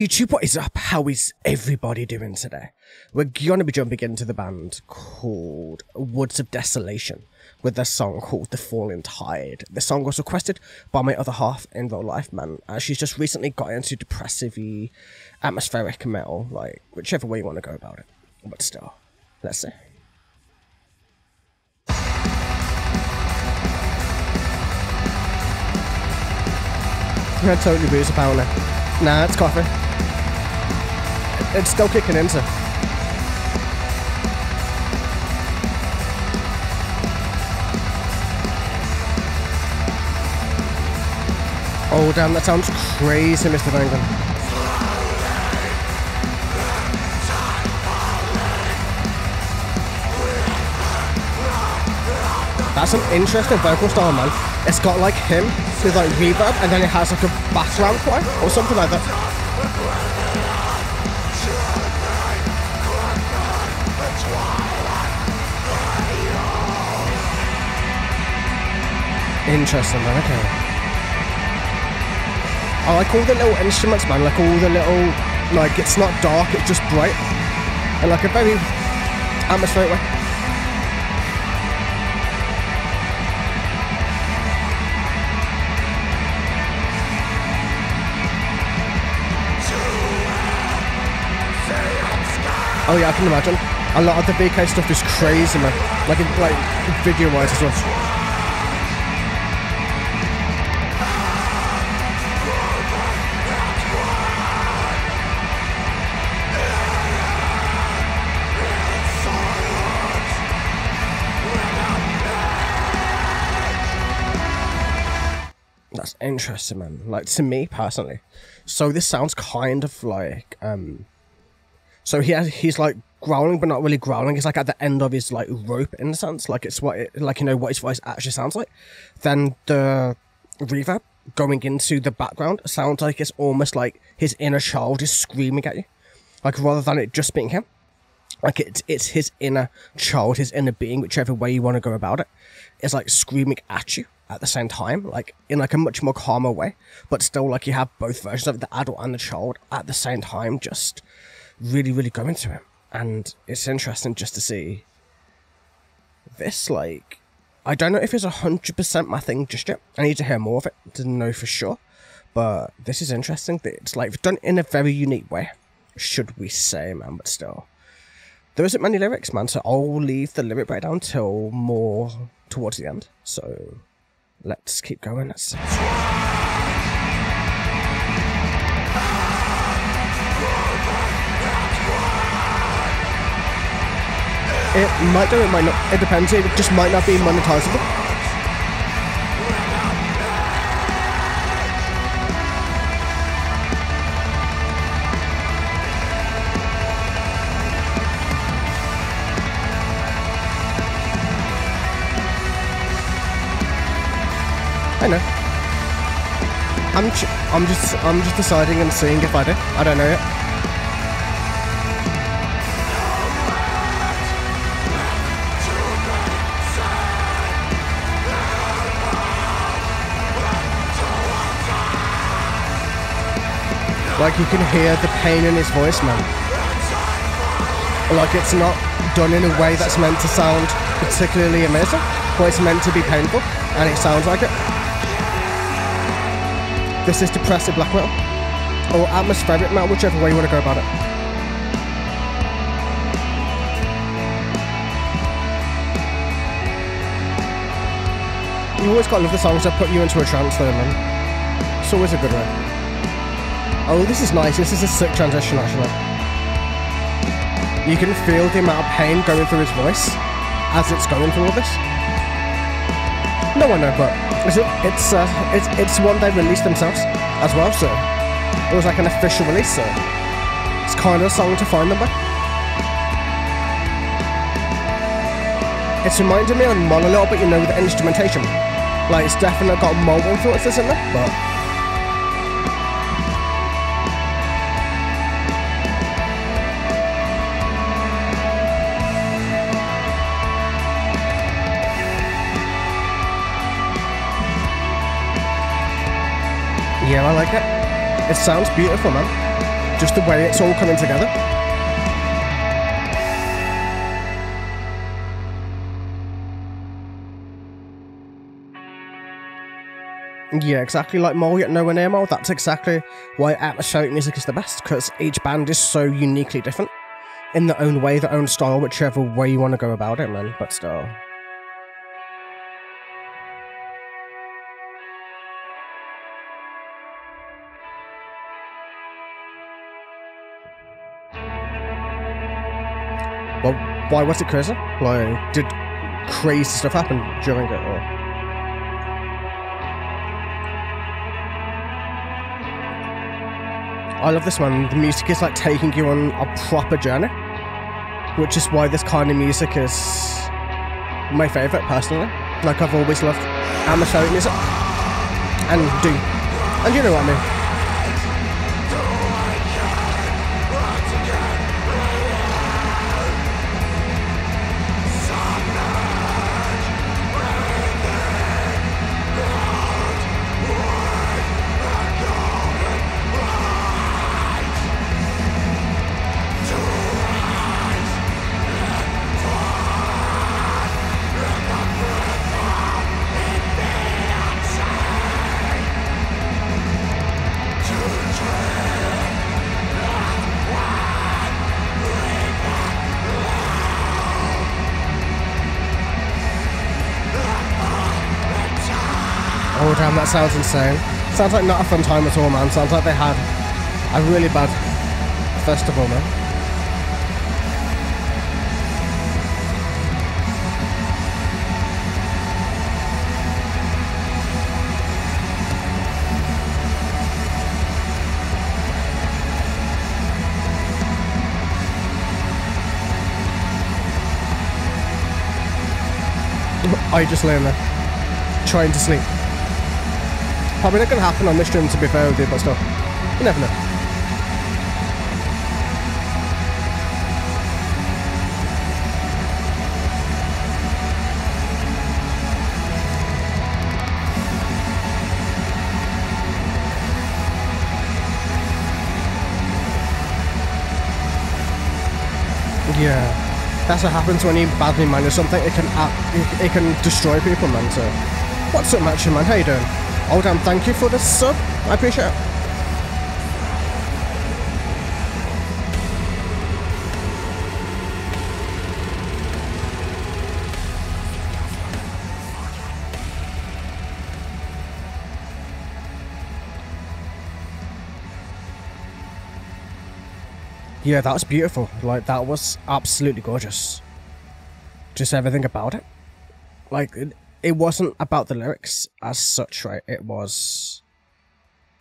YouTube, what is up? How is everybody doing today? We're gonna be jumping into the band called Woods of Desolation with their song called The Falling Tide. The song was requested by my other half in real life, man, as she's just recently got into depressive-y, atmospheric metal, like, whichever way you want to go about it. But still, let's see. I totally booze apparently. Nah, it's coffee. It's still kicking into. Oh damn, that sounds crazy, Mr. Vangan. That's an interesting vocal style, man. It's got like him with like reverb, and then it has like a background choir or something like that. Interesting, man. Okay. I like all the little instruments, man. Like all the little, like it's not dark, it's just bright, and like a very atmospheric way. Oh yeah, I can imagine. A lot of the VK stuff is crazy, man. Like video-wise as well. That's interesting, man. Like, to me personally. So this sounds kind of like so he's like growling, but not really growling. It's like at the end of his like rope, in a sense. Like it's what it, like, you know, what his voice actually sounds like. Then the reverb going into the background sounds like it's almost like his inner child is screaming at you. Like, rather than it just being him. Like it's his inner child, his inner being, whichever way you want to go about it. It's like screaming at you at the same time, like in like a much more calmer way. But still, like, you have both versions of the adult and the child at the same time, just really, really going to him. And it's interesting just to see this. Like, I don't know if it's 100% my thing just yet. I need to hear more of it to know for sure. But this is interesting. It's like done in a very unique way, should we say, man. But still, there isn't many lyrics, man. So I'll leave the lyric breakdown till more towards the end. So let's keep going. Let's see. It might do, it might not. It depends. It just might not be monetizable. I know. I'm just deciding and seeing if I do. I don't know yet. Like, you can hear the pain in his voice, man. Like, it's not done in a way that's meant to sound particularly amazing, but it's meant to be painful, and it sounds like it. This is depressive black metal, or atmospheric metal, whichever way you want to go about it. You always got to love the songs that put you into a trance though, man. It's always a good way. Oh, this is nice. This is a sick transition, actually. You can feel the amount of pain going through his voice as it's going through all this. No, I know, but it's one they released themselves as well, so it was like an official release, so it's kind of a song to find them by. It's reminding me of Mon a little bit, you know, with the instrumentation. Like, it's definitely got Mon influences in there, but yeah, I like it. It sounds beautiful, man. Just the way it's all coming together. Yeah, exactly like Mole Yet Nowhere Near Mole. That's exactly why atmospheric music is the best, because each band is so uniquely different in their own way, their own style, whichever way you want to go about it, man. But still. Well, why was it crazy? Like, did crazy stuff happen during it, or? I love this one. The music is like taking you on a proper journey, which is why this kind of music is my favourite, personally. Like, I've always loved atmospheric music, and doom. And you know what I mean. Oh damn, that sounds insane. Sounds like not a fun time at all, man. Sounds like they had a really bad festival, man. I just laying there, trying to sleep. Probably not going to happen on this stream, to be fair with you, but still, you never know. Yeah, that's what happens when you badly manage something. It can destroy people, man. So, what's up, Matcha Man? How you doing? Oh damn, thank you for the sub. I appreciate it. Yeah, that was beautiful. Like, that was absolutely gorgeous. Just everything about it. Like, it wasn't about the lyrics as such, right? It was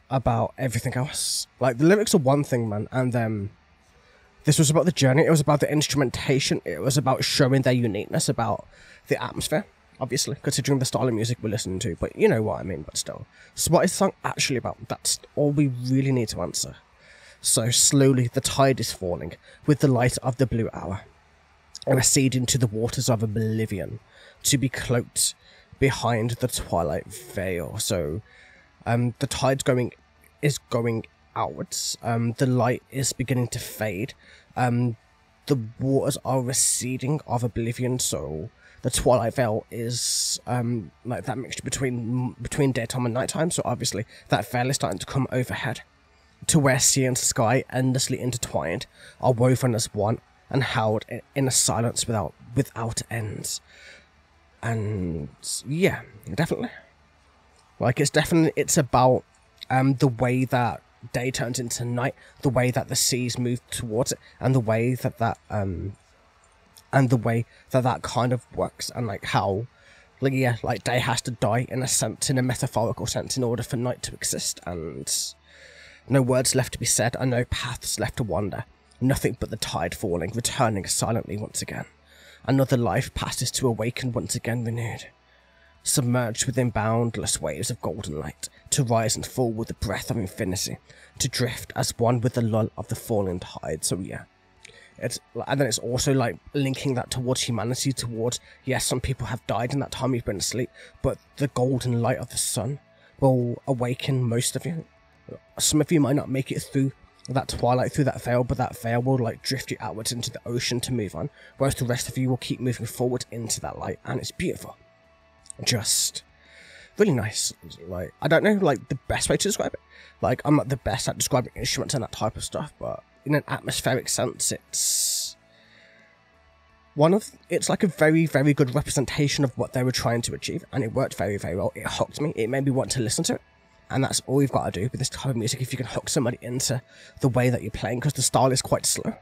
about everything else. Like, the lyrics are one thing, man, and then this was about the journey. It was about the instrumentation. It was about showing their uniqueness, about the atmosphere, obviously, considering the style of music we're listening to. But you know what I mean, but still. So what is the song actually about? That's all we really need to answer. So slowly the tide is falling, with the light of the blue hour, receding to the waters of oblivion, to be cloaked behind the twilight veil. So the tide is going outwards. The light is beginning to fade. The waters are receding of oblivion. So the twilight veil is like that mixture between daytime and nighttime. So obviously that veil is starting to come overhead, to where sea and sky, endlessly intertwined, are woven as one and held in a silence without ends. And yeah, definitely. Like, it's about the way that day turns into night, the way that the seas move towards it, and the way that kind of works, and like how, like, yeah, like day has to die in a sense, in a metaphorical sense, in order for night to exist, and no words left to be said, and no paths left to wander. Nothing but the tide falling, returning silently once again. Another life passes to awaken once again renewed, submerged within boundless waves of golden light, to rise and fall with the breath of infinity, to drift as one with the lull of the falling tide. So yeah, and then it's also like linking that towards humanity, towards, yes, some people have died in that time you've been asleep, but the golden light of the sun will awaken most of you. Some of you might not make it through that twilight through that veil, but that veil will like drift you outwards into the ocean to move on, whereas the rest of you will keep moving forward into that light, and it's beautiful. Just really nice. Like, I don't know like the best way to describe it. Like, I'm not the best at describing instruments and that type of stuff, but in an atmospheric sense, it's like a very, very good representation of what they were trying to achieve, and it worked very, very well. It hooked me. It made me want to listen to it. And that's all you've got to do with this type of music, if you can hook somebody into the way that you're playing, because the style is quite slow,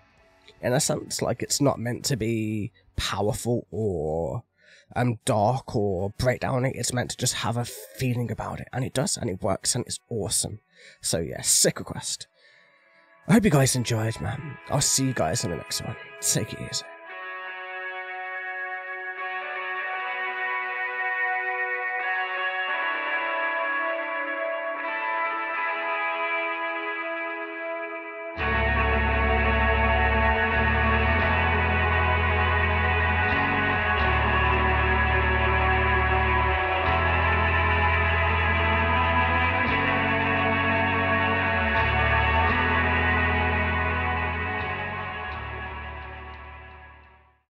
in a sense. Like, it's not meant to be powerful or dark or breakdowning. It's meant to just have a feeling about it, and it does, and it works, and it's awesome. So yeah, sick request. I hope you guys enjoyed, man. I'll see you guys in the next one. Take it easy.